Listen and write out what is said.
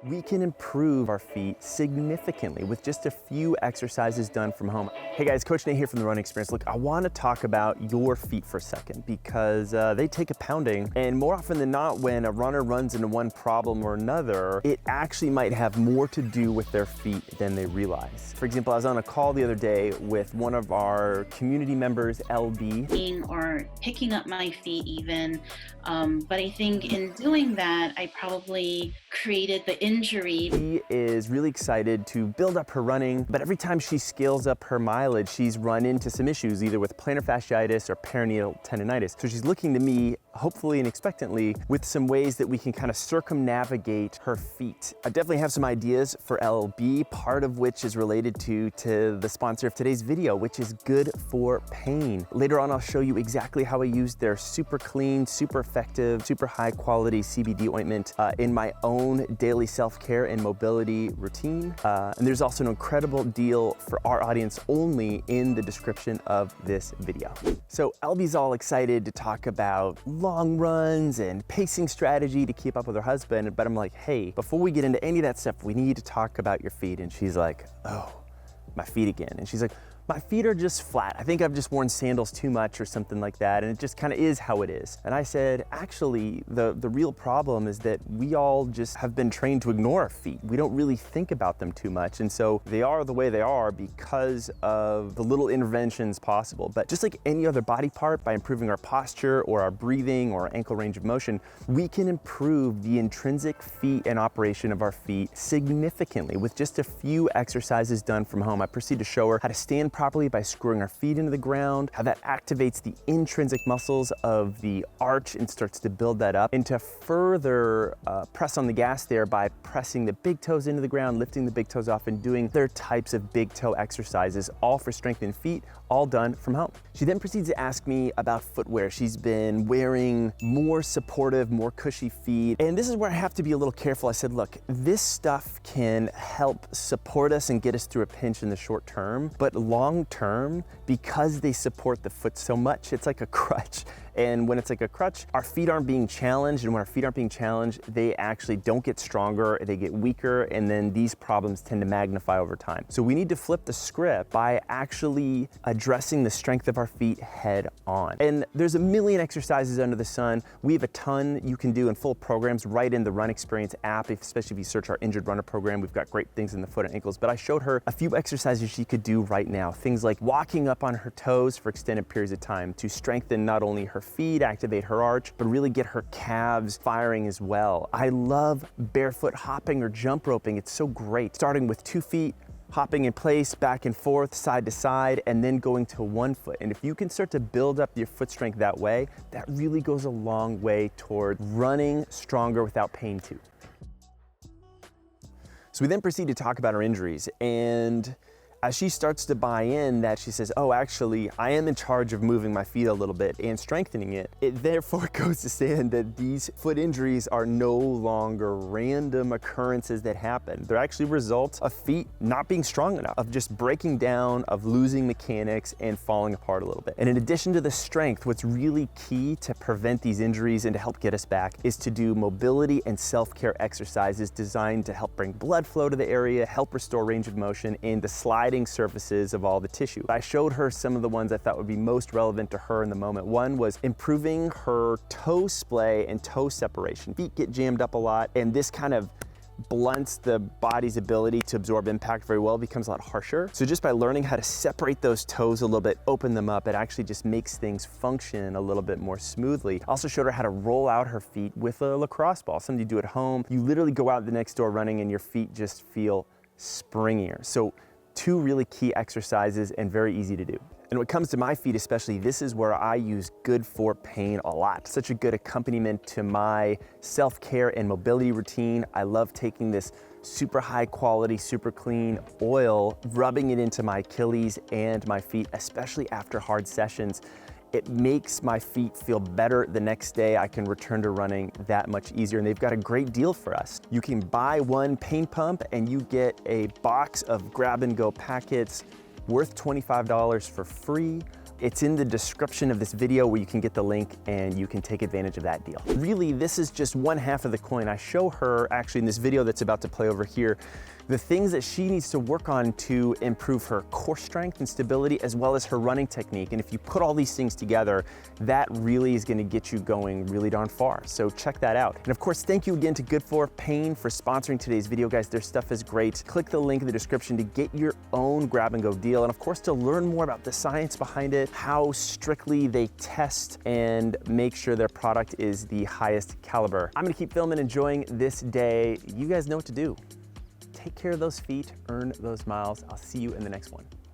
We can improve our feet significantly with just a few exercises done from home. Hey guys, Coach Nate here from The Running Experience. Look, I want to talk about your feet for a second because they take a pounding, and more often than not, when a runner runs into one problem or another, it actually might have more to do with their feet than they realize. For example, I was on a call the other day with one of our community members, LB. Or picking up my feet even, but I think in doing that, I probably created the injury. She is really excited to build up her running, but every time she scales up her mileage, she's run into some issues, either with plantar fasciitis or peroneal tendonitis. So she's looking to me, hopefully and expectantly, with some ways that we can kind of circumnavigate her feet. I definitely have some ideas for LB, part of which is related to the sponsor of today's video, which is GoodFOR Pain. Later on, I'll show you exactly how I use their super clean, super effective, super high quality CBD ointment in my own daily self-care and mobility routine. And there's also an incredible deal for our audience only in the description of this video. So LB's all excited to talk about long runs and pacing strategy to keep up with her husband, but I'm like, hey, before we get into any of that stuff, we need to talk about your feet. And she's like, oh, my feet again. And she's like, my feet are just flat. I think I've just worn sandals too much or something like that, and it just kind of is how it is. And I said, actually, the real problem is that we all just have been trained to ignore our feet. We don't really think about them too much, and so they are the way they are because of the little interventions possible. But just like any other body part, by improving our posture or our breathing or our ankle range of motion, we can improve the intrinsic feet and operation of our feet significantly with just a few exercises done from home. I proceed to show her how to stand properly by screwing our feet into the ground, how that activates the intrinsic muscles of the arch and starts to build that up, and to further press on the gas there by pressing the big toes into the ground, lifting the big toes off, and doing other types of big toe exercises, all for strengthened feet, all done from home. She then proceeds to ask me about footwear. She's been wearing more supportive, more cushy feet, and this is where I have to be a little careful. I said, look, this stuff can help support us and get us through a pinch in the short term, but long term, because they support the foot so much, it's like a crutch. And when it's like a crutch, our feet aren't being challenged, and when our feet aren't being challenged, they actually don't get stronger, they get weaker, and then these problems tend to magnify over time. So we need to flip the script by actually addressing the strength of our feet head on. And there's a million exercises under the sun. We have a ton you can do in full programs right in the Run Experience app, especially if you search our Injured Runner program. We've got great things in the foot and ankles, but I showed her a few exercises she could do right now. Things like walking up on her toes for extended periods of time to strengthen not only her feet, activate her arch, but really get her calves firing as well. I love barefoot hopping or jump roping. It's so great. Starting with 2 feet, hopping in place, back and forth, side to side, and then going to 1 foot. And if you can start to build up your foot strength that way, that really goes a long way toward running stronger without pain too. So we then proceed to talk about her injuries, and as she starts to buy in that, she says, oh, actually, I am in charge of moving my feet a little bit and strengthening it. It therefore goes to stand that these foot injuries are no longer random occurrences that happen. They're actually results of feet not being strong enough, of just breaking down, of losing mechanics and falling apart a little bit. And in addition to the strength, what's really key to prevent these injuries and to help get us back is to do mobility and self-care exercises designed to help bring blood flow to the area, help restore range of motion, and the sliding surfaces of all the tissue. I showed her some of the ones I thought would be most relevant to her in the moment. One was improving her toe splay and toe separation. Feet get jammed up a lot, and this kind of blunts the body's ability to absorb impact very well, becomes a lot harsher. So just by learning how to separate those toes a little bit, open them up, it actually just makes things function a little bit more smoothly. I also showed her how to roll out her feet with a lacrosse ball, something you do at home. You literally go out the next door running and your feet just feel springier. So 2 really key exercises and very easy to do. And when it comes to my feet especially, this is where I use GoodFOR Pain a lot. Such a good accompaniment to my self-care and mobility routine. I love taking this super high quality, super clean oil, rubbing it into my Achilles and my feet, especially after hard sessions. It makes my feet feel better the next day. I can return to running that much easier, and they've got a great deal for us. You can buy 1 pain pump and you get a box of grab and go packets worth $25 for free. It's in the description of this video where you can get the link and you can take advantage of that deal. Really, this is just one half of the coin. I show her actually in this video that's about to play over here, the things that she needs to work on to improve her core strength and stability, as well as her running technique. And if you put all these things together, that really is gonna get you going really darn far. So check that out. And of course, thank you again to GoodFOR Pain for sponsoring today's video, guys. Their stuff is great. Click the link in the description to get your own grab and go deal. And of course, to learn more about the science behind it, how strictly they test and make sure their product is the highest caliber. I'm gonna keep filming, enjoying this day. You guys know what to do. Take care of those feet, earn those miles. I'll see you in the next one.